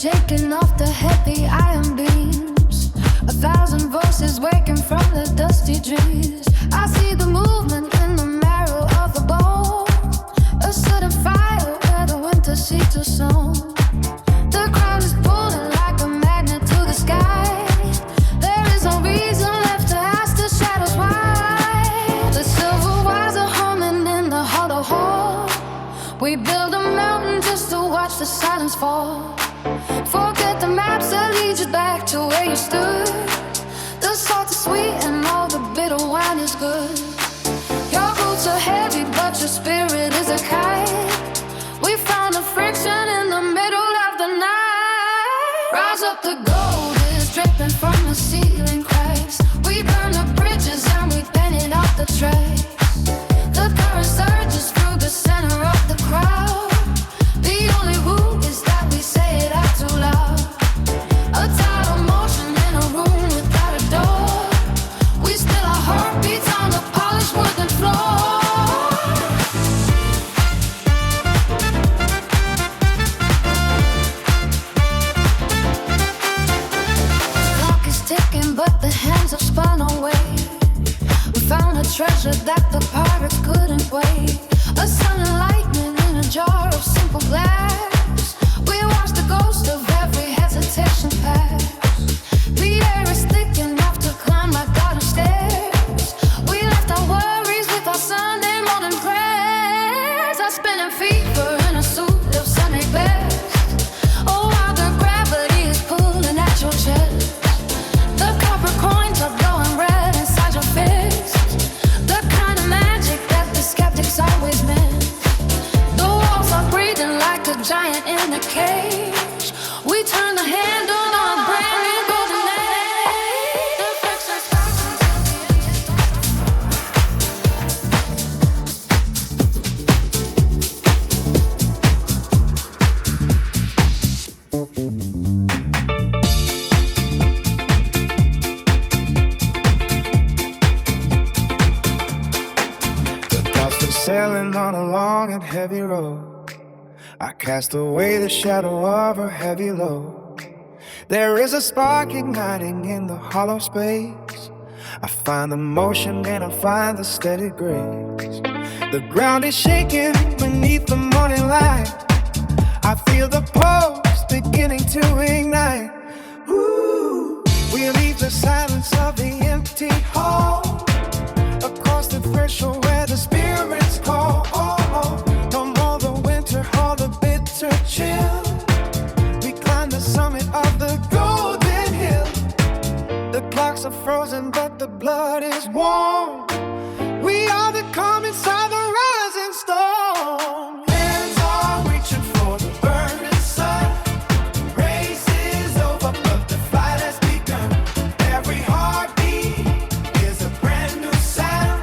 Shaking off the heavy iron beams, 1,000 voices waking from the dusty dreams. I see the movement in the marrow of the bone, a sudden fire where the winter seeds are sown. The crowd is pulling like a magnet to the sky. There is no reason left to ask the shadows why. The silver wires are humming in the hollow hall. We build a mountain just to watch the silence fall. Forget the maps that lead you back to where you stood. The salt is sweet and all the bitter wine is good. Your boots are heavy but your spirit is a kite. We found a friction in the middle of the night. Rise up, the gold is dripping from the ceiling cracks. We burn the bridges and we bend it off the tracks. The current surges through the center of the crowd. The only rule is that we say it out too loud. A tidal motion in a room without a door. We spill our heartbeats on the polished wooden floor. The clock is ticking, but the hands have spun away. We found a treasure that the pirates couldn't wait. A sun and lightning in a jar of simple glass. We watch the ghost of every hesitation pass. The air is thick enough to climb my garden stairs. We left our worries with our Sunday morning prayers. Our spinning fever in a suit of Sunday best. Oh, how the gravity is pulling at your chest. The copper coins are glowing red inside your fist. The kind of magic that the skeptics always meant. The walls are breathing like a giant in a cage. We turn the handle on a brand new golden age. The friction starts until the engine The thoughts are sailing on a long and heavy road. I cast away the shadow of her heavy load. There is a spark igniting in the hollow space. I find the motion and I find the steady grace. The ground is shaking beneath the morning light. I feel the pulse beginning to ignite. Ooh, we leave the silence of the empty hall. Across the threshold where the spirits call. No more the winter or the bitter chill. We climb the summit of the golden hill. The clocks are frozen but the blood is warm. We are the calm inside the rising storm. Hands are reaching for the burning sun. Race is over but the fight has begun. Every heartbeat is a brand new sound.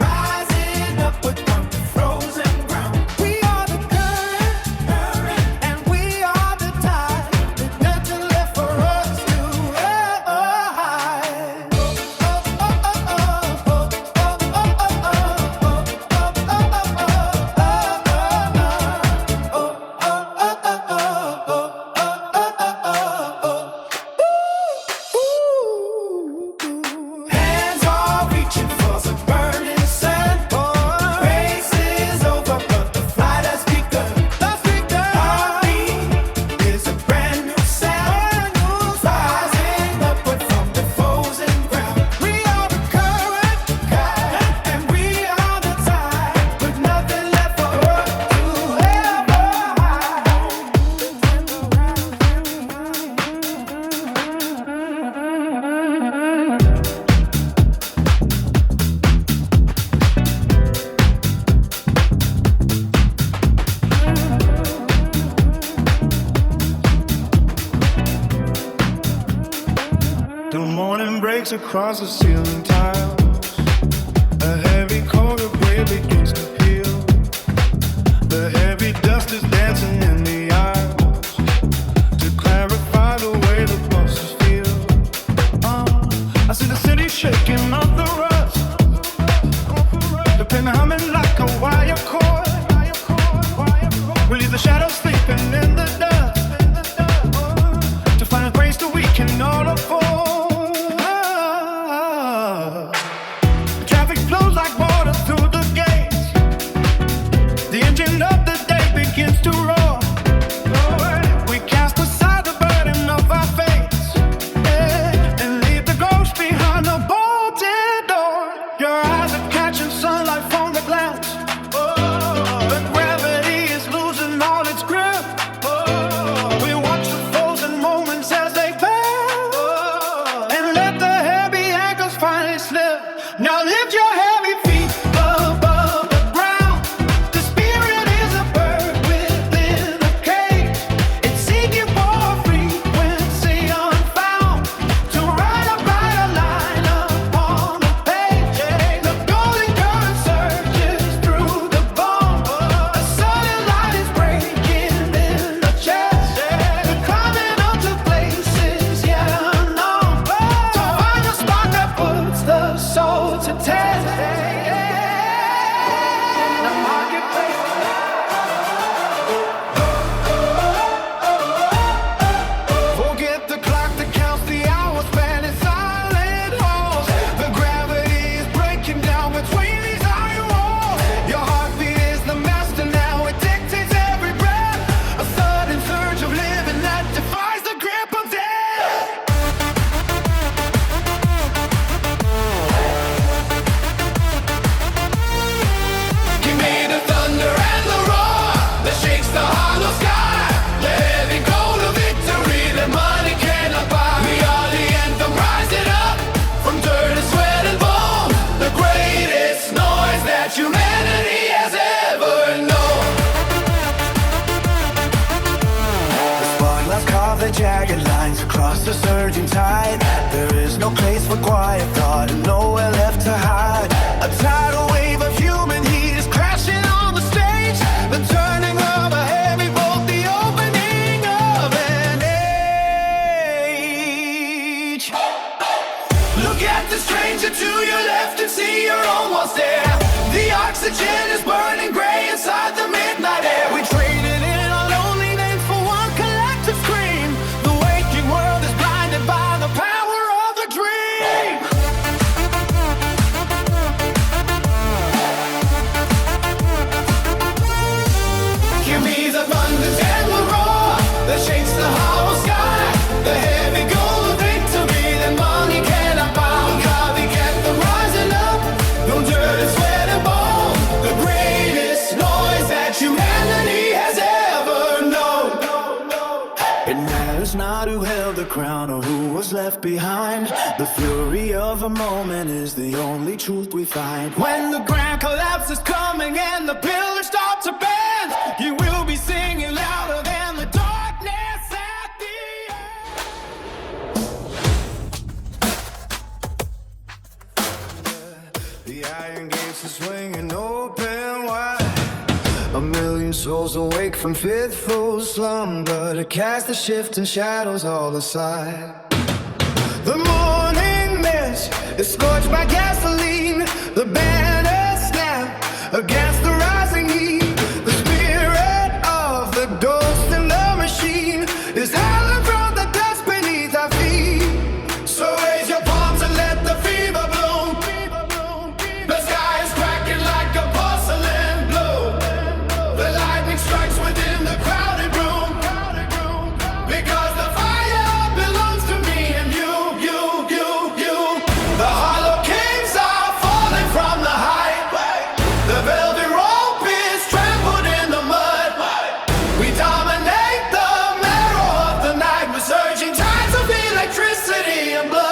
Rising upward from the frozen ground. We are the current and we are the tide. There's nothing left for us to hide. Hands are reaching for the burning sun. Race is over, but the fight has begun. Heartbeat is a brand new sound. Rising upward from the frozen ground. We are the current, and we are the tide. With nothing left for us to ever The morning breaks across the ceiling tiles. A heavy coat of gray begins to peel. The heavy dust is dancing in the aisles. To clarify the jagged lines across the surging tide. There is no place for quiet thought and nowhere left to hide. A tidal wave of human heat is crashing on the stage. The turning of a heavy bolt, the opening of an age. Look at the stranger to your left and see you're almost there. The oxygen is burning gray inside the midnight air. We traded in our lonely names for one collective scream. The waking world is blinded by the power of a dream. Give me the thunder and the roar that shakes the hollow sky. The heavy goal of victory that money cannot buy. Copy, get them rising up. No dirt and sweat and bone. The greatest noise that humanity has ever known. It matters not who held the crown or who was left behind. The fury of a moment is the only truth we find. When the grand collapse is coming and the pillars start to bend, you will be singing louder than the darkness at the end. The iron gates are swinging open wide. A million souls awake from fitful slumber to cast the shifting shadows all aside. The morning mist is scorched by gasoline. The banners snap against the rising heat. The spirit of the ghost in the machine is howling from the dust beneath our feet. So raise your palms and let the fever bloom. The sky is cracking like a porcelain bloom. The lightning strikes within the crowded room. Because the fire belongs to me and you. The hollow kings are falling from the height. The velvet rope is trampled in the mud. We dominate the marrow of the night with surging tides of electricity and blood.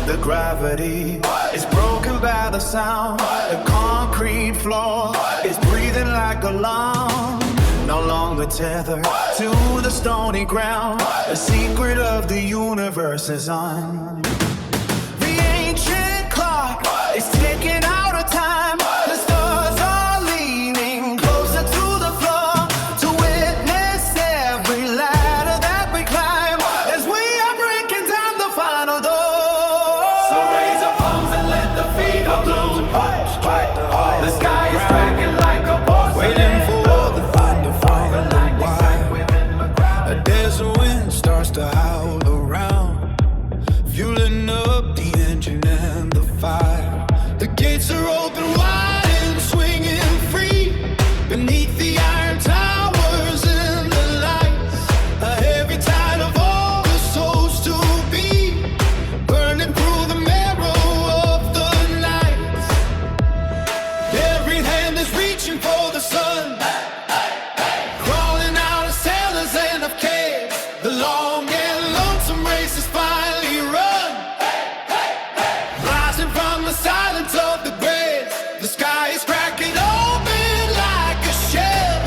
The gravity is broken by the sound. The concrete floor is breathing like a lump. No longer tethered to the stony ground. The secret of the universe is on. The ancient clock is ticking out of time. The stars are leaning closer to the floor to witness every ladder that we climb as we are breaking down the final door. So raise your palms and let the fever bloom. The sky is cracking like a porcelain. Waiting for the thunder falling wide. A desert wind starts to howl around, fueling up the engine and the fire. The gates are open wide and swinging free beneath the iron towers and the lights. A heavy tide of all the souls to be burning through the marrow of the night. Every hand is reaching for the sun, crawling out of cellars and of caves. The long and lonesome race is finally run. Rising from the silence of the graves, the sky is cracking open like a shell,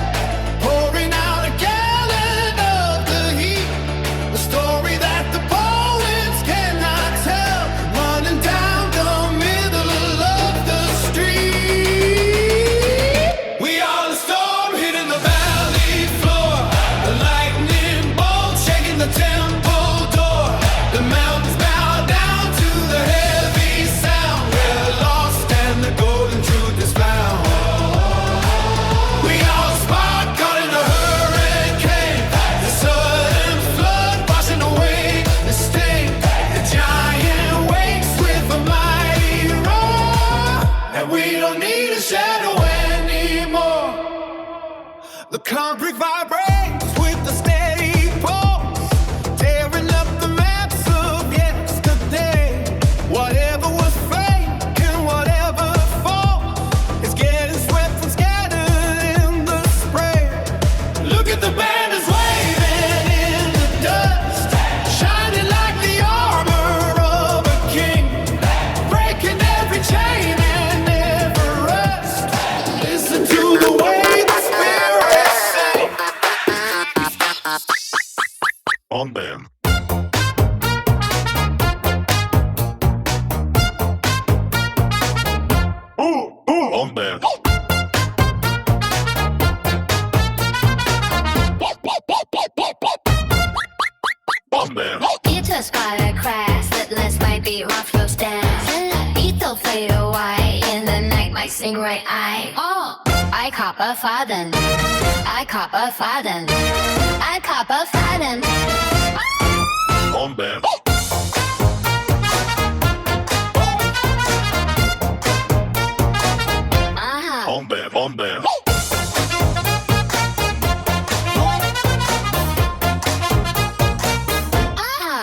pouring out a gallon of the heat. The story that the poets cannot tell, running down the middle of the street. We are the storm hitting the valley floor, the lightning bolt shaking the temple door. The mountains bow down to the heavy sound. We're lost and the golden truth is found. We are a spark caught in a hurricane, the sudden flood washing away the stain. The giant wakes with a mighty roar, and we don't need a shadow anymore. The concrete vibrates with the steady pulse, on them. On them. On them. Beatles got a crash that lets my beat rough your stance. Beatles fade away in the night, my sing right eye. Oh, I cop a faden. I cop a faden. I cop a faden. On them. On them. On them.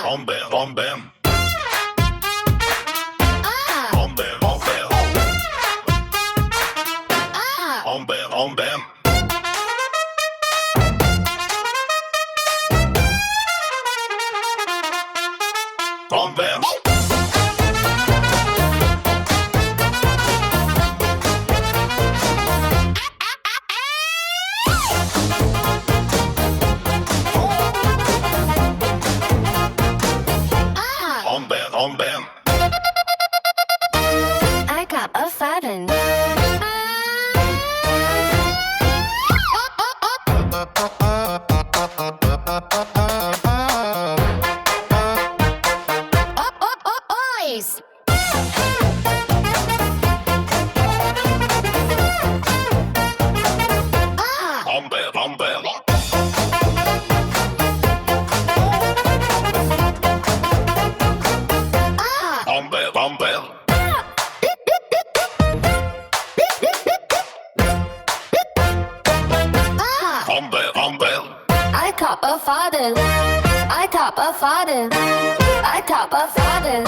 On them. On them. On them. On them. On them. On them. On them. On them. On them. I cop a faden. Boys. On them. On them. On them. On them. On them. On them. I cop a faden. I cop a faden. I cop a faden.